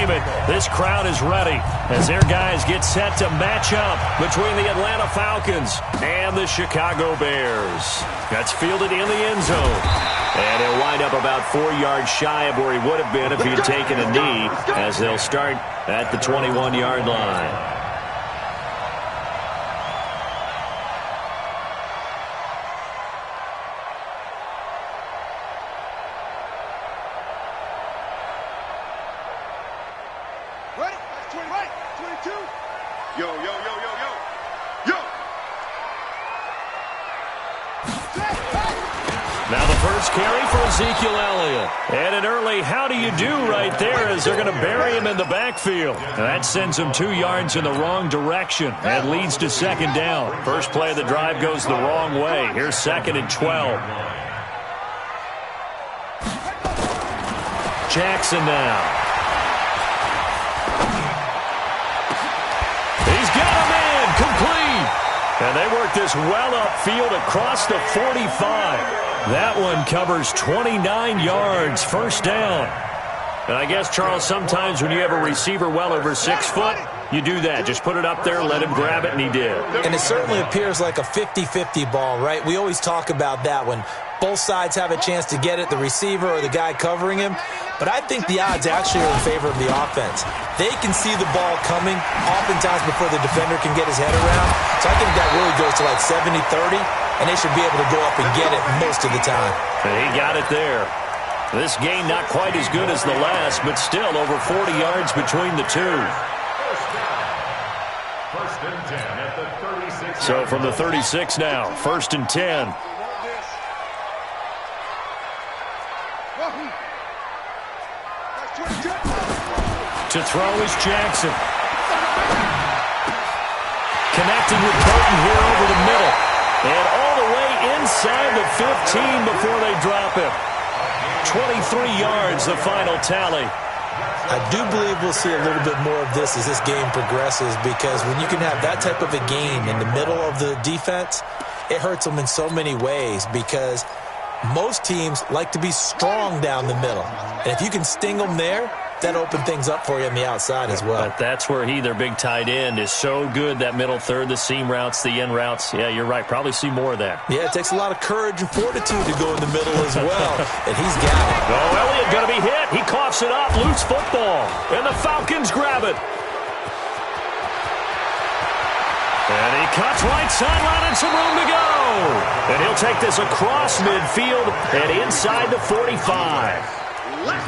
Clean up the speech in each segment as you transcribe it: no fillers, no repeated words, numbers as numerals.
name it. This crowd is ready as their guys get set to match up between the Atlanta Falcons and the Chicago Bears. That's fielded in the end zone. And he'll wind up about 4 yards shy of where he would have been if he had taken a knee, as they'll start at the 21-yard line. Now the first carry for Ezekiel Elliott. And an early how do you do right there as they're going to bury him in the backfield. And that sends him 2 yards in the wrong direction and leads to second down. First play of the drive goes the wrong way. Here's 2nd and 12. Jackson now. He's got him in, complete. And they work this well upfield across the 45. That one covers 29 yards, first down. And I guess, Charles, sometimes when you have a receiver well over 6 foot, you do that. Just put it up there, let him grab it, and he did. And it certainly appears like a 50-50 ball, right? We always talk about that when both sides have a chance to get it, the receiver or the guy covering him. But I think the odds actually are in favor of the offense. They can see the ball coming oftentimes before the defender can get his head around. So I think that really goes to like 70-30, and they should be able to go up and get it most of the time. And he got it there. This game not quite as good as the last, but still over 40 yards between the two. So from the 36 now, 1st and 10. To throw is Jackson. Connecting with Burton here over the middle. And all the way inside the 15 before they drop him. 23 yards, the final tally. I do believe we'll see a little bit more of this as this game progresses, because when you can have that type of a gain in the middle of the defense, it hurts them in so many ways, because most teams like to be strong down the middle. And if you can sting them there, that opens things up for you on the outside as well. But that's where their big tight end, is so good, that middle third, the seam routes, the in routes. Yeah, you're right. Probably see more of that. Yeah, it takes a lot of courage and fortitude to go in the middle as well. And he's got it. Oh, Elliott going to be hit. He coughs it up. Loose football. And the Falcons grab it. And he cuts right sideline and some room to go. And he'll take this across midfield and inside the 45.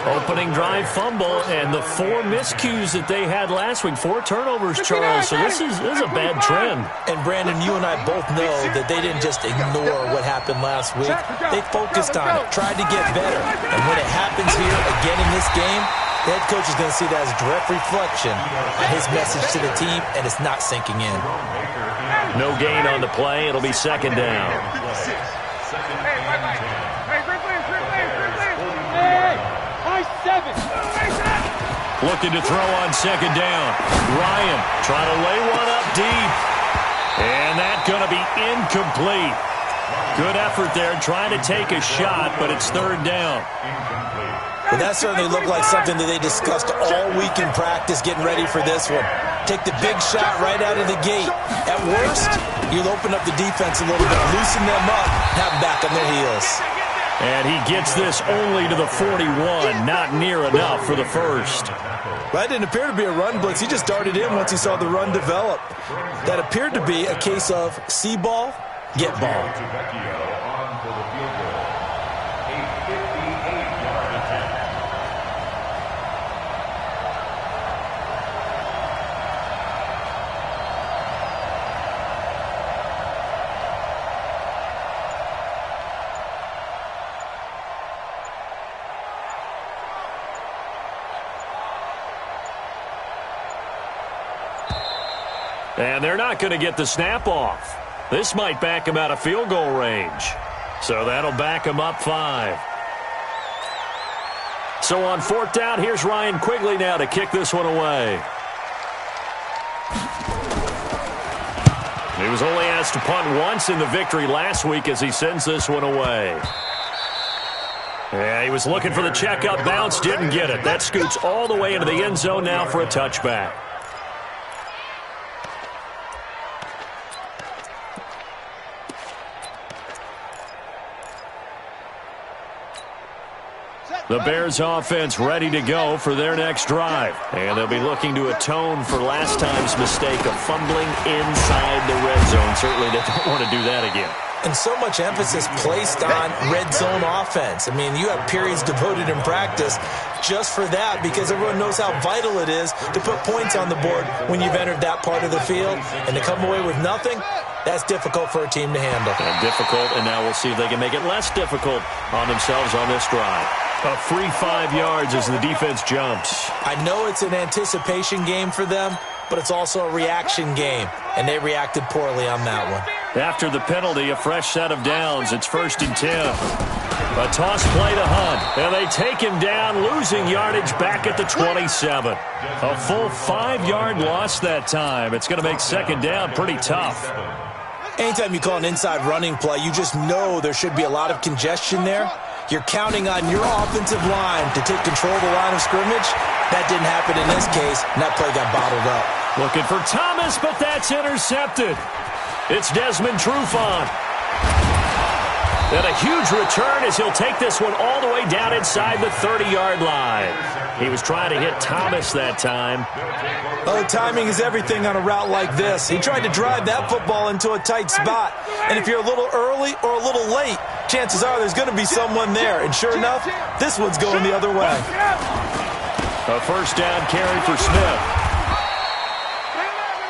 Opening drive fumble, and the 4 miscues that they had last week. 4 turnovers, Charles. So this is a bad trend. And, Brandon, you and I both know that they didn't just ignore what happened last week. They focused on it, tried to get better. And when it happens here again in this game, the head coach is going to see that as a direct reflection on his message to the team, and it's not sinking in. No gain on the play. It'll be second down. Looking to throw on second down. Ryan trying to lay one up deep. And that's going to be incomplete. Good effort there, trying to take a shot, but it's third down. Well, that certainly looked like something that they discussed all week in practice, getting ready for this one. Take the big shot right out of the gate. At worst, you'll open up the defense a little bit, loosen them up, have them back on their heels. And he gets this only to the 41, not near enough for the first. That didn't appear to be a run blitz. He just darted in once he saw the run develop. That appeared to be a case of see ball, get ball. And they're not going to get the snap off. This might back him out of field goal range. So that'll back him up 5. So on 4th down, here's Ryan Quigley now to kick this one away. He was only asked to punt once in the victory last week as he sends this one away. Yeah, he was looking for the checkup bounce, didn't get it. That scoots all the way into the end zone now for a touchback. The Bears offense ready to go for their next drive. And they'll be looking to atone for last time's mistake of fumbling inside the red zone. Certainly they don't want to do that again. And so much emphasis placed on red zone offense. I mean, you have periods devoted in practice just for that because everyone knows how vital it is to put points on the board when you've entered that part of the field. And to come away with nothing, that's difficult for a team to handle. And difficult, and now we'll see if they can make it less difficult on themselves on this drive. A free 5 yards as the defense jumps. I know it's an anticipation game for them, but it's also a reaction game, and they reacted poorly on that one. After the penalty, a fresh set of downs. It's 1st and 10. A toss play to Hunt, and they take him down, losing yardage back at the 27. A full 5-yard loss that time. It's going to make 2nd down pretty tough. Anytime you call an inside running play, you just know there should be a lot of congestion there. You're counting on your offensive line to take control of the line of scrimmage. That didn't happen in this case, and that play got bottled up. Looking for Thomas, but that's intercepted. It's Desmond Trufant. And a huge return as he'll take this one all the way down inside the 30-yard line. He was trying to hit Thomas that time. Oh, timing is everything on a route like this. He tried to drive that football into a tight spot. And if you're a little early or a little late, chances are there's going to be someone there. And sure enough, this one's going the other way. A 1st down carry for Smith.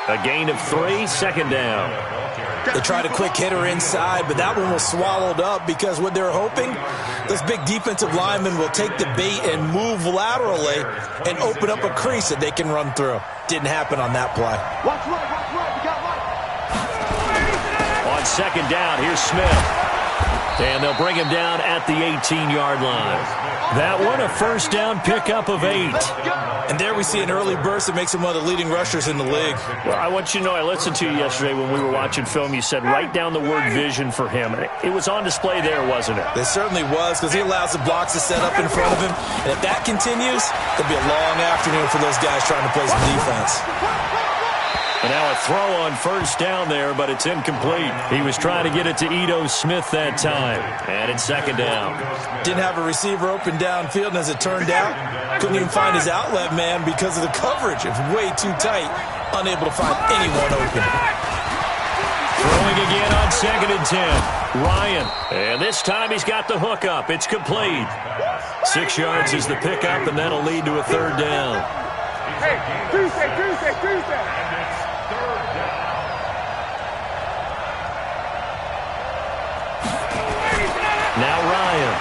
A gain of 3, 2nd down. They tried a quick hitter inside, but that one was swallowed up because what they're hoping, this big defensive lineman will take the bait and move laterally and open up a crease that they can run through. Didn't happen on that play. Watch right, we got right. On 2nd down, here's Smith. And they'll bring him down at the 18-yard line. That one, a 1st down pickup of 8. And there we see an early burst that makes him one of the leading rushers in the league. Well, I want you to know, I listened to you yesterday when we were watching film. You said write down the word vision for him. It was on display there, wasn't it? It certainly was, because he allows the blocks to set up in front of him. And if that continues, it'll be a long afternoon for those guys trying to play some defense. And now a throw on 1st down there, but it's incomplete. He was trying to get it to Ito Smith that time. And it's 2nd down. Didn't have a receiver open downfield, and as it turned out, couldn't even find his outlet man because of the coverage. It was way too tight, unable to find anyone open. Throwing again on 2nd and 10. Ryan. And this time he's got the hook up. It's complete. 6 yards is the pickup, and that'll lead to a 3rd down. Hey, Tuesday. Now Ryan.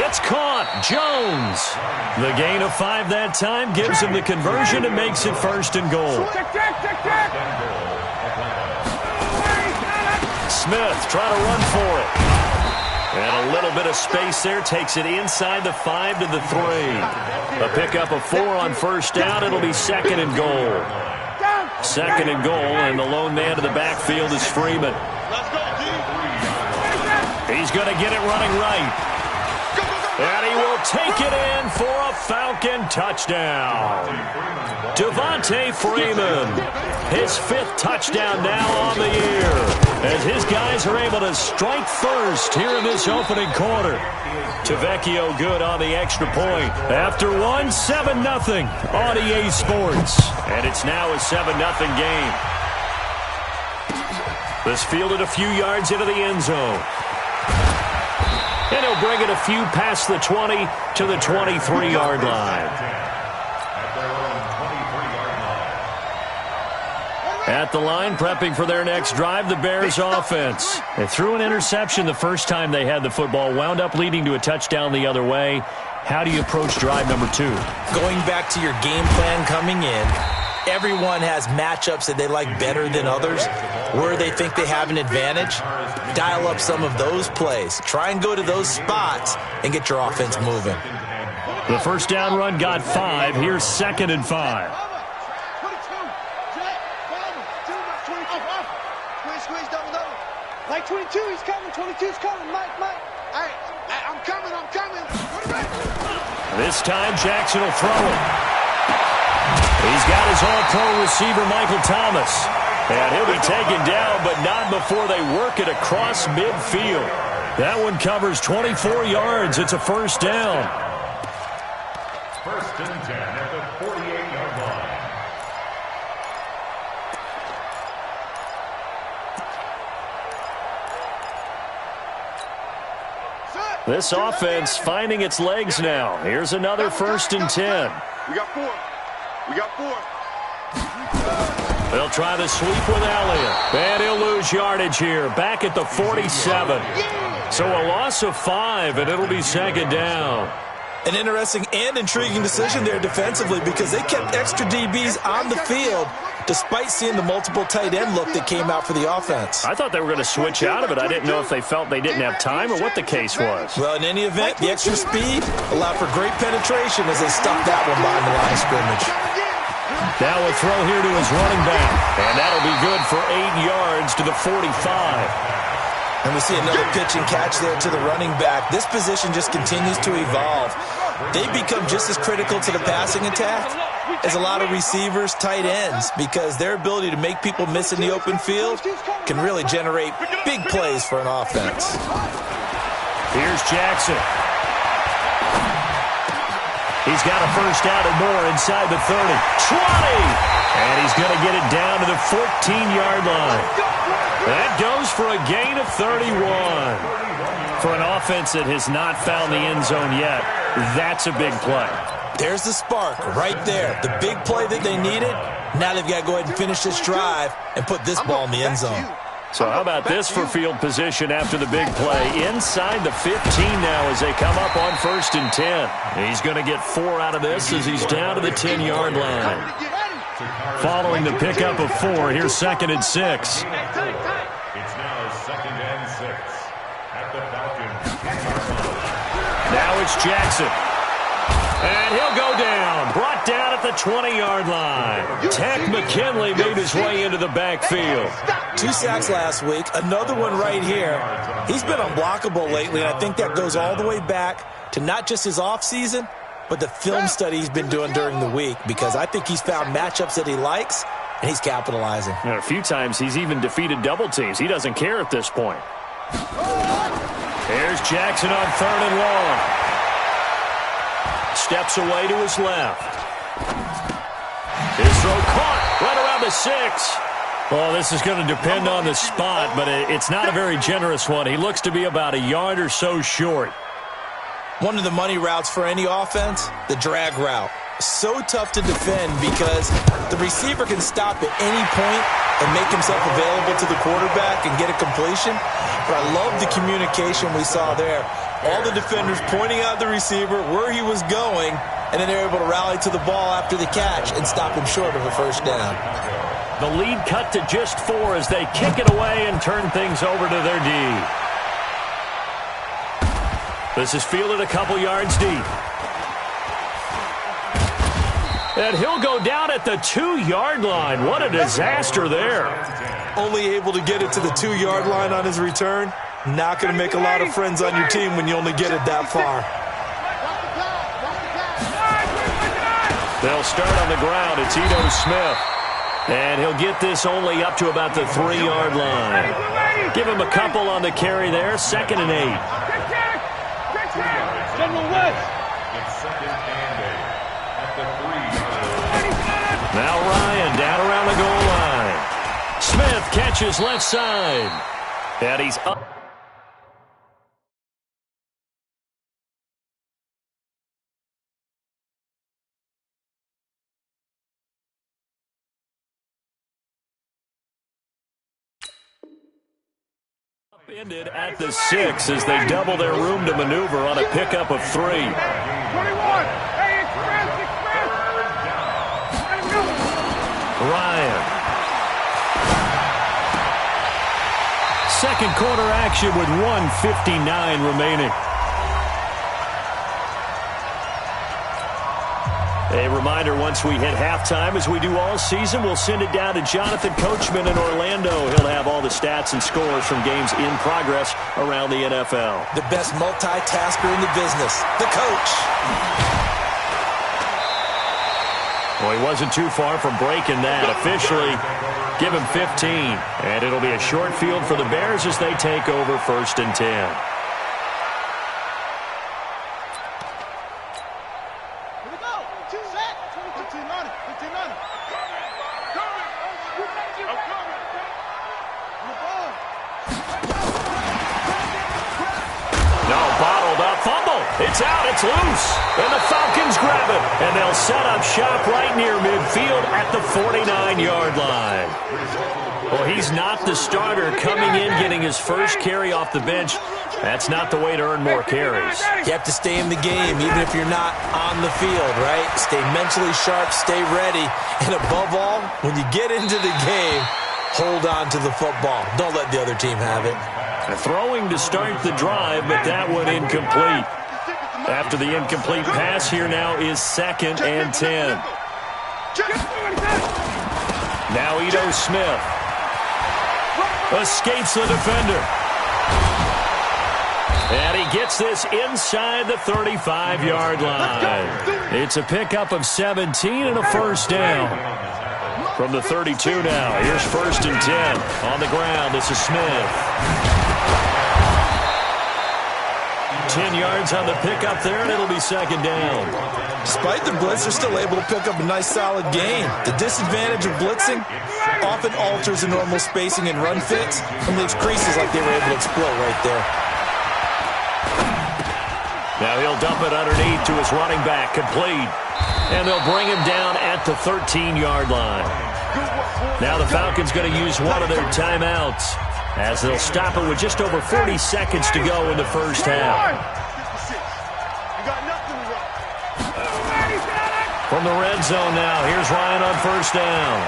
It's caught. Jones. The gain of 5 that time gives him the conversion and makes it 1st and goal. Smith trying to run for it. And a little bit of space there takes it inside the 5 to the 3. A pickup of 4 on 1st down. It'll be 2nd and goal. 2nd and goal, and the lone man to the backfield is Freeman. He's going to get it running right. And he will take it in for a Falcon touchdown. Devontae Freeman, his 5th touchdown now on the year, as his guys are able to strike first here in this opening quarter. Tavecchio good on the extra point. After one, 7-0 on EA Sports. And it's now a 7-0 game. This fielded a few yards into the end zone. And he'll bring it a few past the 20 to the 23-yard line. At the line, prepping for their next drive, the Bears offense. They threw an interception the first time they had the football, wound up leading to a touchdown the other way. How do you approach drive number 2? Going back to your game plan coming in, everyone has matchups that they like better than others, where they think they have an advantage. Dial up some of those plays. Try and go to those spots and get your offense moving. The 1st down run got 5. Here's 2nd and 5. Squeeze, double. Like 22, he's coming. 22's coming. Mike. All right. This time, Jackson will throw it. He's got his all-pro receiver, Michael Thomas. And he'll be taken down, but not before they work it across midfield. That one covers 24 yards. It's a first down. First and 10 at the 48-yard line. This offense finding its legs now. Here's another first and 10. We got 4. We got 4. They'll try the sweep with Elliott. And he'll lose yardage here. Back at the 47. So a loss of 5, and it'll be second down. An interesting and intriguing decision there defensively because they kept extra DBs on the field despite seeing the multiple tight end look that came out for the offense. I thought they were going to switch out of it. I didn't know if they felt they didn't have time or what the case was. Well, in any event, the extra speed allowed for great penetration as they stuck that one behind the line of scrimmage. Now a throw here to his running back. And that'll be good for 8 yards to the 45. And we see another pitch and catch there to the running back. This position just continues to evolve. They become just as critical to the passing attack as a lot of receivers, tight ends, because their ability to make people miss in the open field can really generate big plays for an offense. Here's Jackson. He's got a first down and more inside the 30. 20! And he's going to get it down to the 14-yard line. That goes for a gain of 31. For an offense that has not found the end zone yet, that's a big play. There's the spark right there. The big play that they needed. Now they've got to go ahead and finish this drive and put this ball in the end zone. So how about this for field position after the big play? Inside the 15 now as they come up on first and 10. He's going to get 4 out of this as he's down to the 10-yard line. Following the pickup of 4, here's second and 6. It's now second and 6 at the Falcons. Now it's Jackson. And he'll go down. Brought down at the 20-yard line. Tech McKinley made his way into the backfield. 2 sacks last week. Another one right here. He's been unblockable lately, and I think that goes all the way back to not just his offseason, but the film study he's been doing during the week, because I think he's found matchups that he likes, and he's capitalizing. A few times he's even defeated double teams. He doesn't care at this point. There's Jackson on 3rd and long. Steps away to his left. His throw caught right around the 6. Well, this is going to depend on the spot, but it's not a very generous one. He looks to be about a yard or so short. One of the money routes for any offense, the drag route. So tough to defend because the receiver can stop at any point and make himself available to the quarterback and get a completion. But I love the communication we saw there. All the defenders pointing out the receiver, where he was going, and then they're able to rally to the ball after the catch and stop him short of a first down. The lead cut to just 4 as they kick it away and turn things over to their D. This is fielded a couple yards deep. And he'll go down at the 2-yard line. What a disaster there. Only able to get it to the 2-yard line on his return. Not going to make a lot of friends on your team when you only get it that far. They'll start on the ground. It's Ito Smith. And he'll get this only up to about the 3-yard line. Give him a couple on the carry there. 2nd and 8. It's second and 8 at the 3-yard line. Now Ryan down around the goal line. Smith catches left side. And he's up. Ended at the 6 as they double their room to maneuver on a pickup of 3. 21. Hey, express. Ryan. Second quarter action with 1:59 remaining. A reminder, once we hit halftime, as we do all season, we'll send it down to Jonathan Coachman in Orlando. He'll have all the stats and scores from games in progress around the NFL. The best multitasker in the business, the coach. Well, he wasn't too far from breaking that. Officially, give him 15. And it'll be a short field for the Bears as they take over 1st and 10. It's out. It's loose. And the Falcons grab it. And they'll set up shop right near midfield at the 49-yard line. Well, he's not the starter coming in, getting his first carry off the bench. That's not the way to earn more carries. You have to stay in the game, even if you're not on the field, right? Stay mentally sharp, stay ready. And above all, when you get into the game, hold on to the football. Don't let the other team have it. Throwing to start the drive, but that one incomplete. After the incomplete pass, here now is 2nd and 10. Now Ito Smith escapes the defender. And he gets this inside the 35-yard line. It's a pickup of 17 and a first down. From the 32 now, here's 1st and 10. On the ground, this is Smith. 10 yards on the pickup there, and it'll be 2nd down. Despite the blitz, they're still able to pick up a nice, solid gain. The disadvantage of blitzing often alters the normal spacing and run fits and leaves creases like they were able to exploit right there. Now he'll dump it underneath to his running back, complete. And they'll bring him down at the 13-yard line. Now the Falcons going to use one of their timeouts, as they'll stop it with just over 40 seconds to go in the first half. From the red zone now, here's Ryan on 1st down.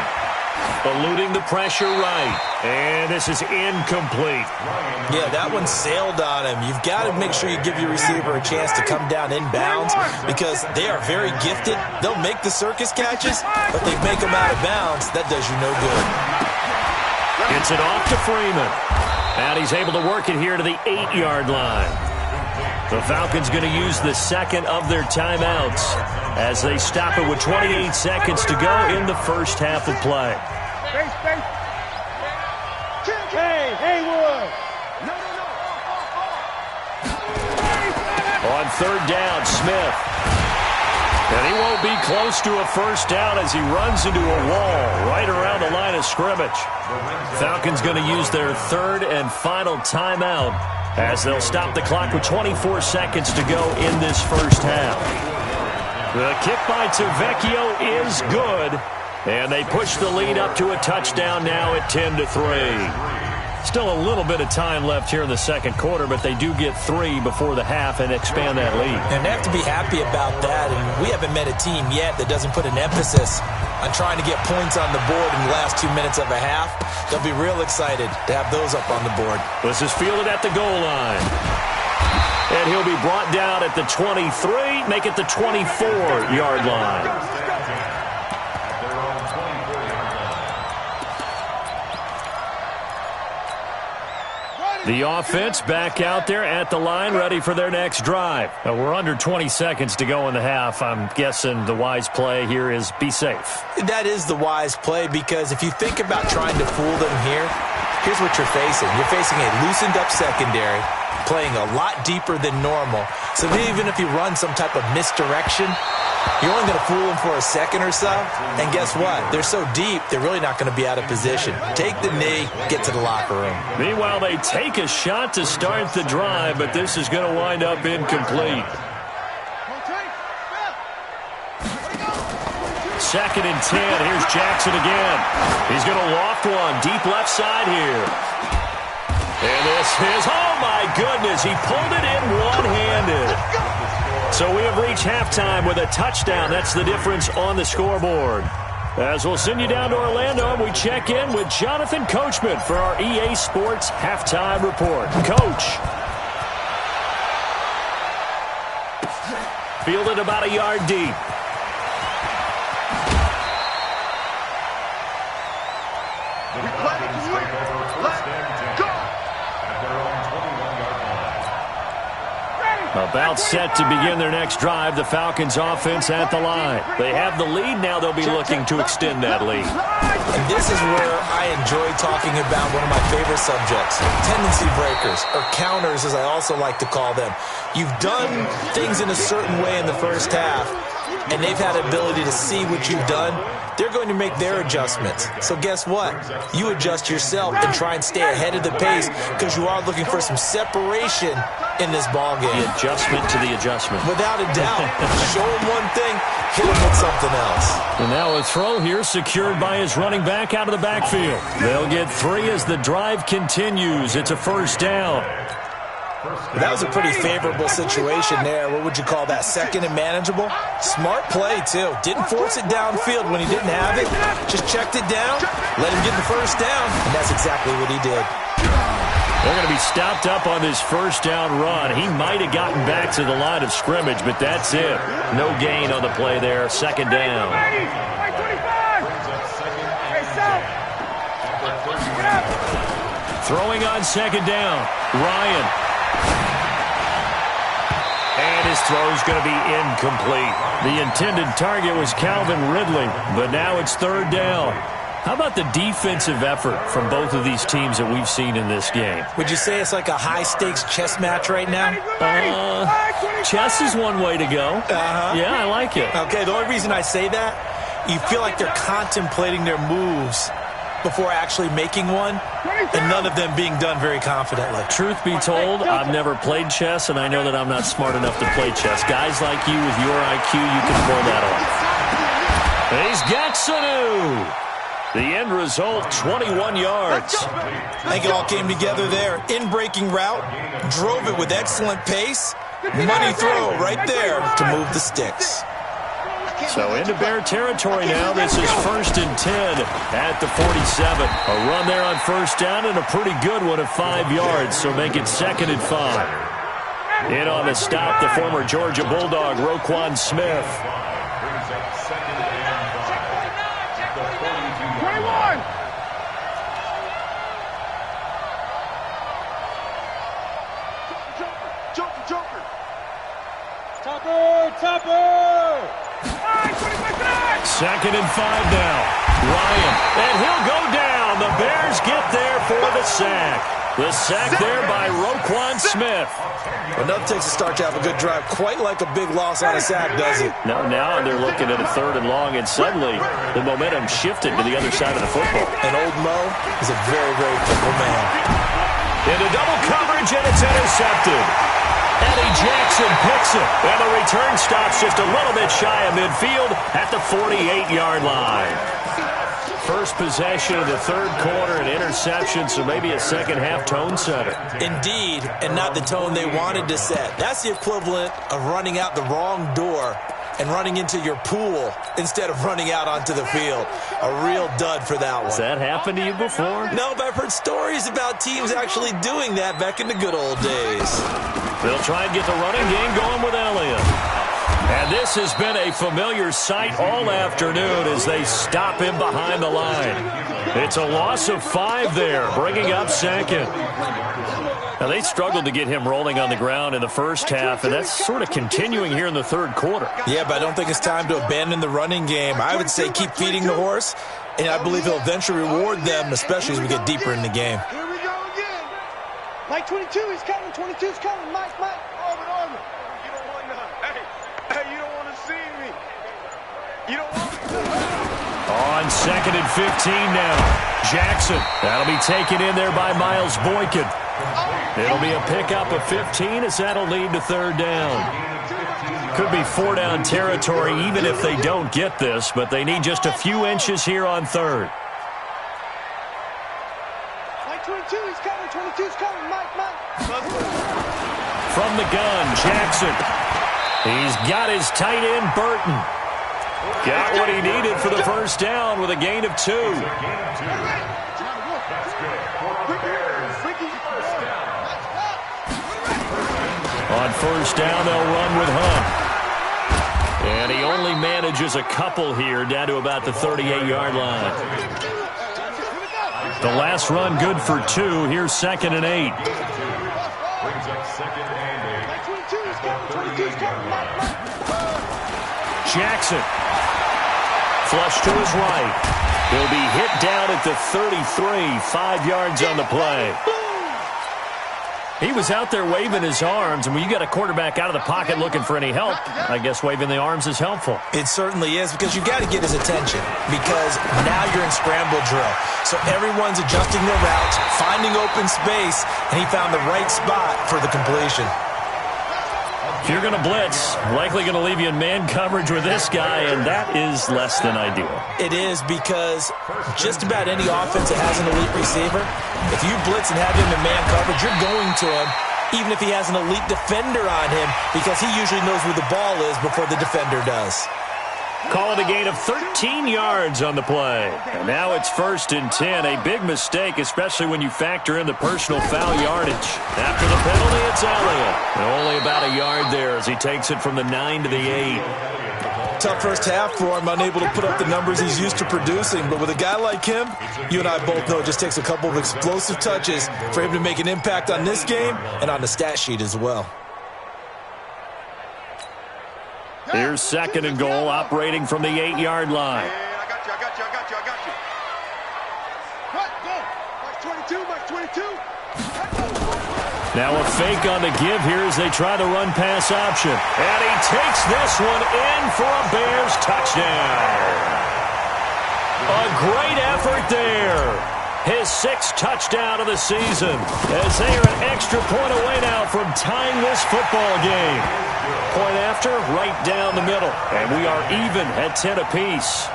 Eluding the pressure right. And this is incomplete. Yeah, that one sailed on him. You've got to make sure you give your receiver a chance to come down inbounds because they are very gifted. They'll make the circus catches, but they make them out of bounds. That does you no good. Gets it off to Freeman. And he's able to work it here to the 8-yard line. The Falcons going to use the second of their timeouts as they stop it with 28 seconds to go in the first half of play. Hey, Wood. On 3rd down, Smith. And he won't be close to a first down as he runs into a wall right around the line of scrimmage. Falcons going to use their 3rd and final timeout as they'll stop the clock with 24 seconds to go in this first half. The kick by Tavecchio is good, and they push the lead up to a touchdown now at 10-3. Still a little bit of time left here in the second quarter, but they do get 3 before the half and expand that lead. And they have to be happy about that, and we haven't met a team yet that doesn't put an emphasis on trying to get points on the board in the last 2 minutes of a half. They'll be real excited to have those up on the board. This is fielded at the goal line. And he'll be brought down at the 23, make it the 24-yard line. The offense back out there at the line, ready for their next drive. We're under 20 seconds to go in the half. I'm guessing the wise play here is be safe. That is the wise play because if you think about trying to fool them here, here's what you're facing. You're facing a loosened-up secondary, playing a lot deeper than normal. So even if you run some type of misdirection, you're only going to fool them for a second or so. And guess what? They're so deep, they're really not going to be out of position. Take the knee, get to the locker room. Meanwhile, they take a shot to start the drive, but this is going to wind up incomplete. 2nd and 10. Here's Jackson again. He's going to loft one deep left side here. And this is, oh my goodness, he pulled it in one-handed. So we have reached halftime with a touchdown. That's the difference on the scoreboard. As we'll send you down to Orlando, and we check in with Jonathan Coachman for our EA Sports Halftime Report. Coach. Fielded about a yard deep. The Falcons take over first and 10 at their own 21-yard line. About set to begin their next drive, the Falcons offense at the line. They have the lead. Now they'll be looking to extend that lead. And this is where I enjoy talking about one of my favorite subjects, tendency breakers, or counters as I also like to call them. You've done things in a certain way in the first half, and they've had the ability to see what you've done. They're going to make their adjustments. So guess what? You adjust yourself and try and stay ahead of the pace because you are looking for some separation in this ball game. The adjustment to the adjustment. Without a doubt. Show him one thing, hit him with something else. And now a throw here secured by his running back out of the backfield. They'll get 3 as the drive continues. It's a first down. That was a pretty favorable situation there. What would you call that? Second and manageable? Smart play, too. Didn't force it downfield when he didn't have it. Just checked it down, let him get the first down, and that's exactly what he did. They're going to be stopped up on this first down run. He might have gotten back to the line of scrimmage, but that's it. No gain on the play there. Second down. Throwing on second down. Ryan. And his throw's going to be incomplete. The intended target was Calvin Ridley, but now it's third down. How about the defensive effort from both of these teams that we've seen in this game? Would you say it's like a high-stakes chess match right now? Chess is one way to go. Yeah, I like it. Okay, the only reason I say that, you feel like they're contemplating their moves before actually making one, and none of them being done very confidently. Truth be told, I've never played chess, and I know that I'm not smart enough to play chess. Guys like you with your IQ, you can pull that off. And he's got Sanu. The end result, 21 yards. I think it all came together there. In-breaking route, drove it with excellent pace. Money throw right there to move the sticks. So into Bear territory now. This is first and 10 at the 47. A run there on first down and a pretty good one of 5 yards. So make it second and 5. In on the stop, the former Georgia Bulldog, Roquan Smith. Second and 5 now. Ryan, and he'll go down. The Bears get there for the sack. The sack there by Roquan Smith. Well, nothing takes a start to have a good drive quite like a big loss on a sack, does it? No, now they're looking at a third and long, and suddenly the momentum shifted to the other side of the football. And old Mo is a very, very fickle man. Into double coverage, and it's intercepted. Eddie Jackson picks it, and the return stops just a little bit shy of midfield at the 48-yard line. First possession of the third quarter, an interception, so maybe a second-half tone setter. Indeed, and not the tone they wanted to set. That's the equivalent of running out the wrong door and running into your pool instead of running out onto the field. A real dud for that one. Has that happened to you before? No, but I've heard stories about teams actually doing that back in the good old days. They'll try and get the running game going with Elliott. And this has been a familiar sight all afternoon as they stop him behind the line. It's a loss of 5 there, bringing up second. Now, they struggled to get him rolling on the ground in the first half, and that's sort of continuing here in the third quarter. Yeah, but I don't think it's time to abandon the running game. I would say keep feeding the horse, and I believe he'll eventually reward them, especially as we get deeper in the game. Here we go again. Mike 22 is coming. 22 is coming. Mike. Armor. You don't want to. Hey, you don't want to see me. You don't want to. On second and 15 now. Jackson. That'll be taken in there by Miles Boykin. It'll be a pickup of 15 as that'll lead to third down. Could be 4-down territory even if they don't get this, but they need just a few inches here on third. Mike 22 is coming. 22 is coming. Mike. From the gun, Jackson. He's got his tight end, Burton. Got what he needed for the first down with a gain of 2. On first down, they'll run with Hunt. And he only manages a couple here down to about the 38-yard line. The last run good for 2. Here's 2nd and 8. Brings up 2nd and 8. Jackson. Flush to his right. He'll be hit down at the 33. 5 yards on the play. He was out there waving his arms, and when you got a quarterback out of the pocket looking for any help, I guess waving the arms is helpful. It certainly is, because you got to get his attention, because now you're in scramble drill. So everyone's adjusting their routes, finding open space, and he found the right spot for the completion. If you're going to blitz, likely going to leave you in man coverage with this guy, and that is less than ideal. It is, because just about any offense that has an elite receiver, if you blitz and have him in man coverage, you're going to him, even if he has an elite defender on him, because he usually knows where the ball is before the defender does. Call it a gain of 13 yards on the play. And now it's 1st and 10. A big mistake, especially when you factor in the personal foul yardage. After the penalty, it's Elliott. And only about a yard there as he takes it from the 9 to the 8. Tough first half for him, unable to put up the numbers he's used to producing. But with a guy like him, you and I both know it just takes a couple of explosive touches for him to make an impact on this game and on the stat sheet as well. Here's 2nd and goal, operating from the 8-yard line. I got you. What? Go. Mark 22. Now a fake on the give here as they try the run pass option. And he takes this one in for a Bears touchdown. A great effort there. His 6th touchdown of the season as they are an extra point away now from tying this football game. Point after, right down the middle. And we are even at 10 apiece.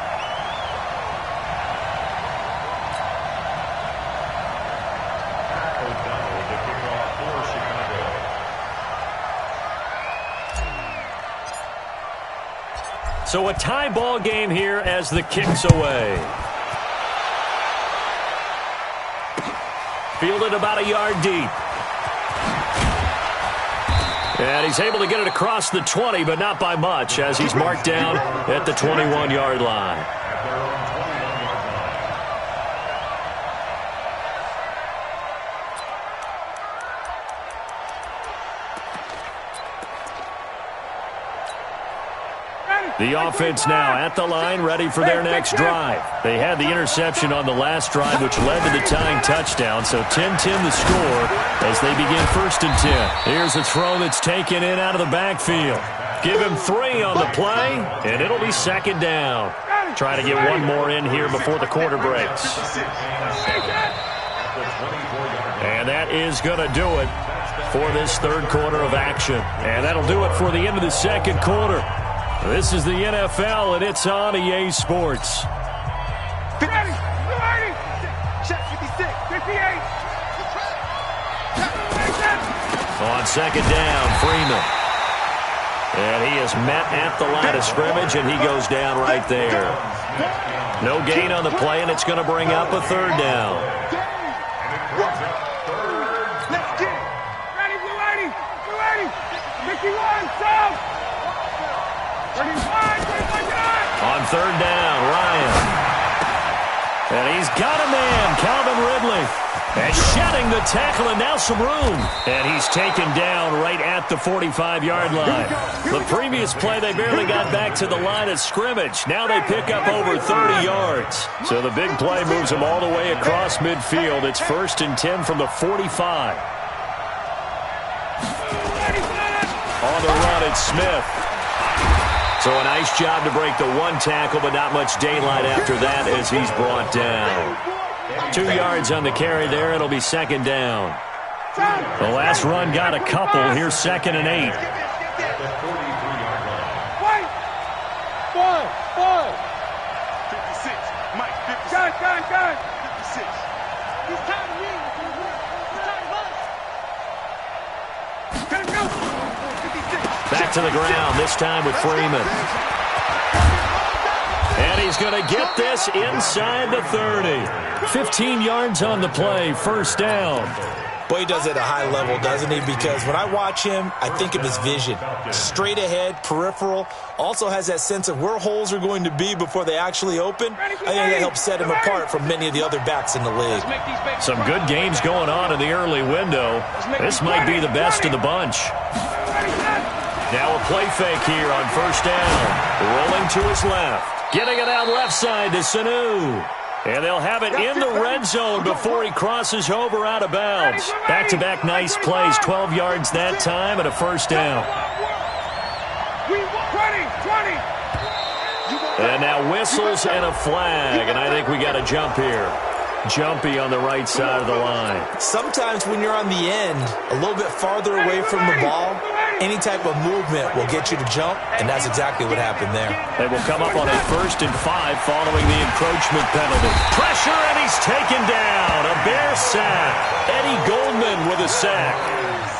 So a tie ball game here as the kick's away. Fielded about a yard deep. And he's able to get it across the 20, but not by much, as he's marked down at the 21-yard line. The offense now at the line, ready for their next drive. They had the interception on the last drive, which led to the tying touchdown. So 10-10 the score as they begin 1st and 10. Here's a throw that's taken in out of the backfield. Give him 3 on the play, and it'll be 2nd down. Try to get one more in here before the quarter breaks. And that is going to do it for this 3rd quarter of action. And that'll do it for the end of the 2nd quarter. This is the NFL, and it's on EA Sports. 50, 30, check 56, 58. On 2nd down, Freeman. And he is met at the line of scrimmage, and he goes down right there. No gain on the play, and it's going to bring up a 3rd down. Let's get it. Ready, blue 80, 51, south. On 3rd down, Ryan. And he's got a man, Calvin Ridley. And shedding the tackle, and now some room. And he's taken down right at the 45-yard line. The previous play, they barely got back to the line of scrimmage. Now they pick up over 30 yards. So the big play moves them all the way across midfield. It's 1st and 10 from the 45. On the run, it's Smith. So a nice job to break the 1 tackle, but not much daylight after that as he's brought down. 2 yards on the carry there. It'll be 2nd down. The last run got a couple. Here's 2nd and 8. 56, Mike, 56. Gun. 56. He's tired of me. He's tired of us. Back to the ground, this time with Freeman. And he's going to get this inside the 30. 15 yards on the play, 1st down. Well, he does it at a high level, doesn't he? Because when I watch him, I think of his vision. Straight ahead, peripheral. Also has that sense of where holes are going to be before they actually open. I think that helps set him apart from many of the other backs in the league. Some good games going on in the early window. This might be the best of the bunch. Now a play fake here on first down. Rolling to his left. Getting it out left side to Sanu. And they'll have it in the red zone before he crosses over out of bounds. Back-to-back nice plays, 12 yards that time and a first down. And now whistles and a flag, and I think we got a jump here. Jumpy on the right side of the line. Sometimes when you're on the end, a little bit farther away from the ball, any type of movement will get you to jump, and that's exactly what happened there. They will come up on a 1st and 5 following the encroachment penalty. Pressure, and he's taken down. A Bear sack. Eddie Goldman with a sack.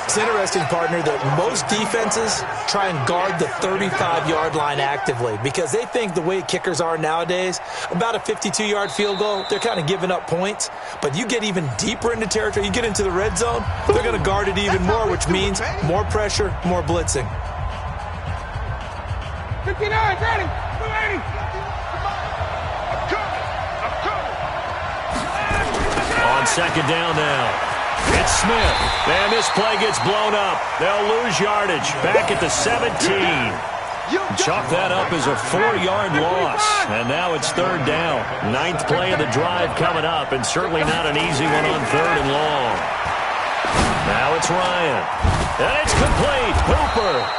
It's interesting, partner, that most defenses try and guard the 35-yard line actively because they think the way kickers are nowadays, about a 52-yard field goal, they're kind of giving up points. But you get even deeper into territory, you get into the red zone, they're going to guard it even more, which means more pressure, more blitzing. 59, ready, 280. On second down now. It's Smith. And this play gets blown up. They'll lose yardage. Back at the 17. Chalk that up as a 4-yard loss. And now it's third down. 9th play of the drive coming up, and certainly not an easy one on 3rd and long. Now it's Ryan. And it's complete. Hooper.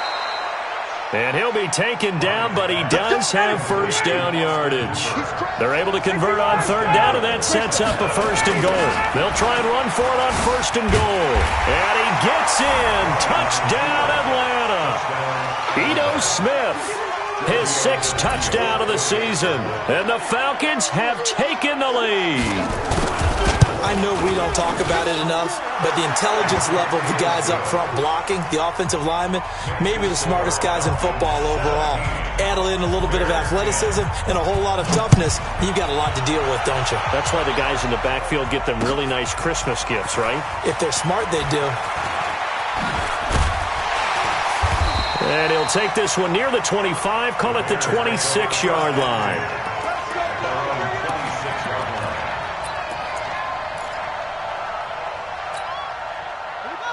And he'll be taken down, but he does have first down yardage. They're able to convert on 3rd down, and that sets up a 1st and goal. They'll try and run for it on 1st and goal. And he gets in. Touchdown, Atlanta. Ito Smith, his 6th touchdown of the season. And the Falcons have taken the lead. I know we don't talk about it enough, but the intelligence level of the guys up front blocking, the offensive linemen, maybe the smartest guys in football overall. Add in a little bit of athleticism and a whole lot of toughness, you've got a lot to deal with, don't you? That's why the guys in the backfield get them really nice Christmas gifts, right? If they're smart, they do. And he'll take this one near the 25, call it the 26-yard line.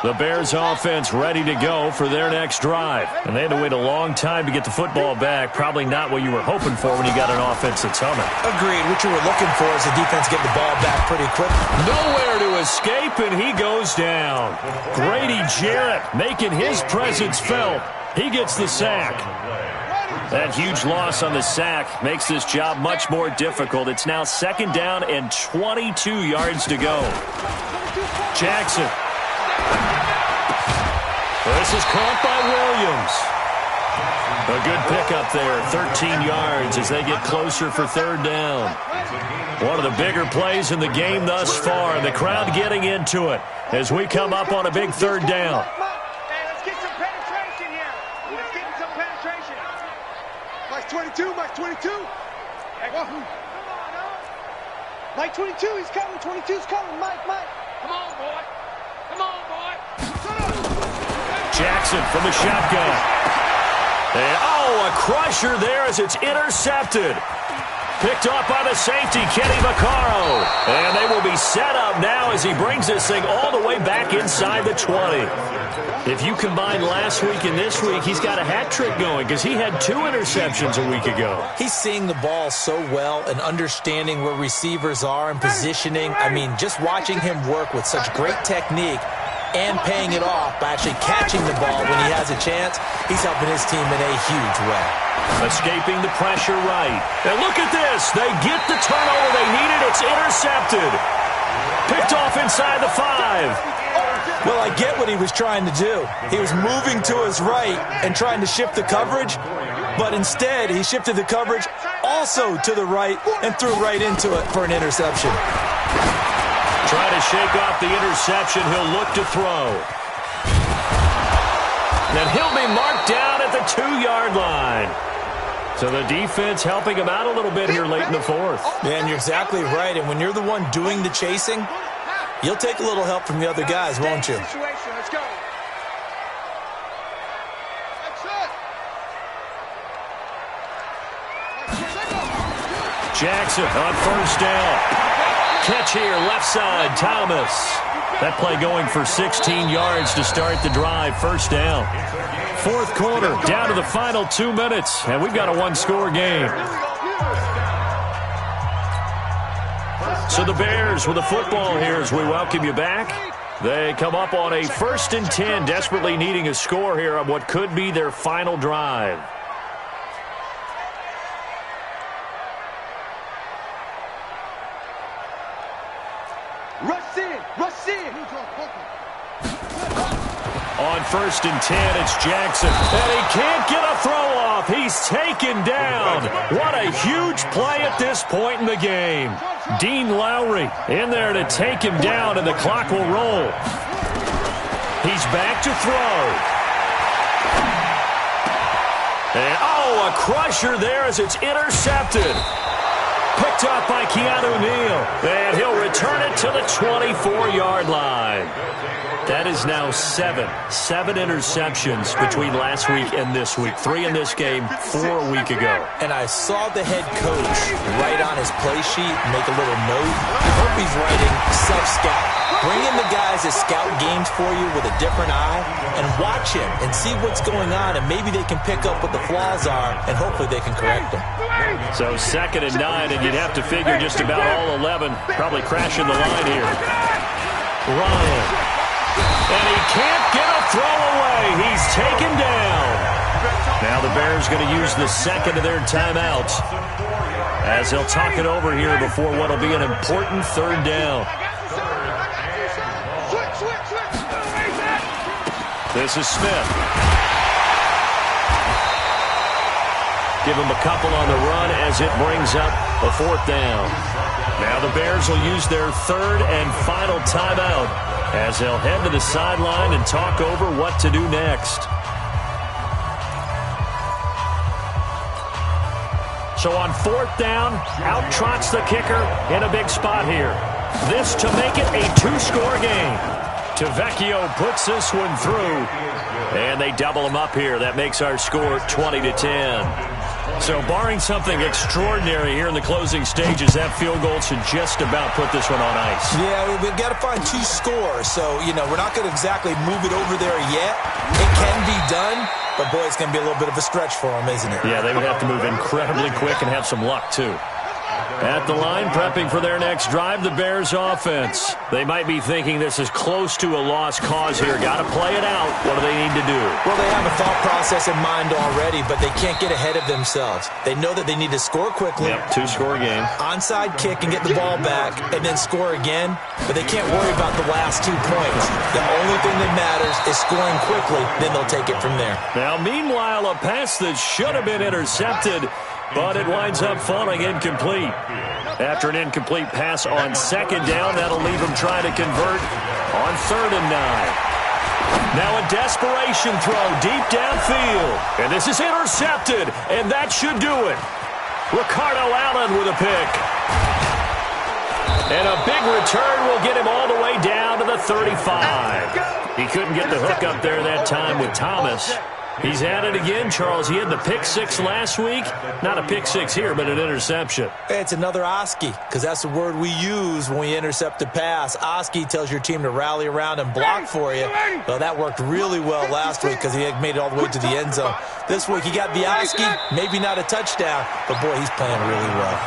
The Bears offense ready to go for their next drive. And they had to wait a long time to get the football back. Probably not what you were hoping for when you got an offense that's humming. Agreed. What you were looking for is the defense get the ball back pretty quick. Nowhere to escape, and he goes down. Grady Jarrett making his presence felt. He gets the sack. That huge loss on the sack makes this job much more difficult. It's now 2nd down and 22 yards to go. Jackson. This is caught by Williams. A good pickup there, 13 yards as they get closer for 3rd down. One of the bigger plays in the game thus far, and the crowd getting into it as we come up on a big 3rd down. Hey, let's get some penetration here. Let's get some penetration. Mike 22, Mike 22. Hey, come on, Mike 22, he's coming, 22's coming, Mike. Come on, boy. Come on, boy. Jackson from the shotgun. And, a crusher there as it's intercepted. Picked off by the safety, Kenny Vaccaro. And they will be set up now as he brings this thing all the way back inside the 20. If you combine last week and this week, he's got a hat trick going because he had 2 interceptions a week ago. He's seeing the ball so well and understanding where receivers are and positioning. I mean, just watching him work with such great technique and paying it off by actually catching the ball when he has a chance, he's helping his team in a huge way. Escaping the pressure right. And look at this. They get the turnover they needed. It's intercepted. Picked off inside the 5. Well, I get what he was trying to do. He was moving to his right and trying to shift the coverage, but instead he shifted the coverage also to the right and threw right into it for an interception. Trying to shake off the interception. He'll look to throw. Then he'll be marked down at the 2-yard line. So the defense helping him out a little bit here late in the 4th. Man, you're exactly right. And when you're the one doing the chasing, You'll take a little help from the other guys, won't you? Situation. Let's go. Jackson on first down. Catch here, left side, Thomas. That play going for 16 yards to start the drive. First down. Fourth quarter, down to the final 2 minutes, and we've got a one-score game. So the Bears with the football here as we welcome you back. They come up on a 1st and 10, desperately needing a score here on what could be their final drive. Rush in. Rush in. On 1st and 10, it's Jackson. And he can't get a throw off. He's taken down. What a huge play at this point in the game. Dean Lowry in there to take him down, and the clock will roll. He's back to throw. And, a crusher there as it's intercepted. Picked up by Keanu Neal. And he'll return it to the 24-yard line. That is now 7 interceptions between last week and this week. 3 in this game, 4 a week ago. And I saw the head coach write on his play sheet, make a little note. I hope he's writing self-scout. Bring in the guys that scout games for you with a different eye and watch him and see what's going on, and maybe they can pick up what the flaws are, and hopefully they can correct them. So 2nd and 9, and you'd have to figure just about all 11 probably crashing the line here. Ryan. And he can't get a throw away. He's taken down. Now the Bears going to use the second of their timeouts as they'll talk it over here before what will be an important 3rd down. This is Smith. Give him a couple on the run as it brings up a 4th down. Now the Bears will use their 3rd and final timeout as they'll head to the sideline and talk over what to do next. So on 4th down, out trots the kicker in a big spot here. This to make it a 2-score game. Tavecchio puts this one through, and they double him up here. That makes our score 20-10. So barring something extraordinary here in the closing stages, that field goal should just about put this one on ice. Yeah, we've got to find 2 scores. So, we're not going to exactly move it over there yet. It can be done, but boy, it's going to be a little bit of a stretch for them, isn't it? Yeah, they would have to move incredibly quick and have some luck, too. At the line, prepping for their next drive, the Bears offense. They might be thinking this is close to a lost cause here. Got to play it out. What do they need to do? Well, they have a thought process in mind already, but they can't get ahead of themselves. They know that they need to score quickly. Yep, 2-score game. Onside kick and get the ball back and then score again, but they can't worry about the last 2 points. The only thing that matters is scoring quickly, then they'll take it from there. Now, meanwhile, a pass that should have been intercepted, but it winds up falling incomplete. After an incomplete pass on 2nd down, that'll leave him trying to convert on 3rd and 9. Now a desperation throw deep downfield. And this is intercepted, and that should do it. Ricardo Allen with a pick. And a big return will get him all the way down to the 35. He couldn't get the hook up there that time with Thomas. He's at it again, Charles. He had the pick 6 last week. Not a pick 6 here, but an interception. It's another Oski, because that's the word we use when we intercept a pass. Oski tells your team to rally around and block for you. Well, that worked really well last week because he had made it all the way to the end zone. This week he got the Oski, maybe not a touchdown, but boy, he's playing really well.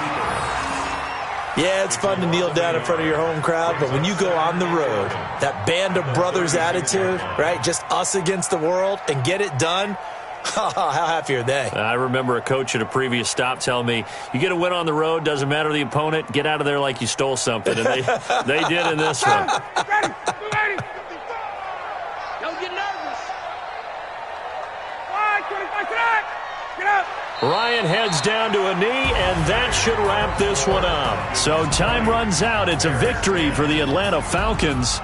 Yeah, it's fun to kneel down in front of your home crowd, but when you go on the road, that band of brothers attitude, right, just us against the world, and get it done, how happy are they? I remember a coach at a previous stop telling me, you get a win on the road, doesn't matter the opponent, get out of there like you stole something, and they did in this one. Ready. Don't get nervous. 25 tonight. Get up. Ryan heads down to a knee, and that should wrap this one up. So time runs out. It's a victory for the Atlanta Falcons.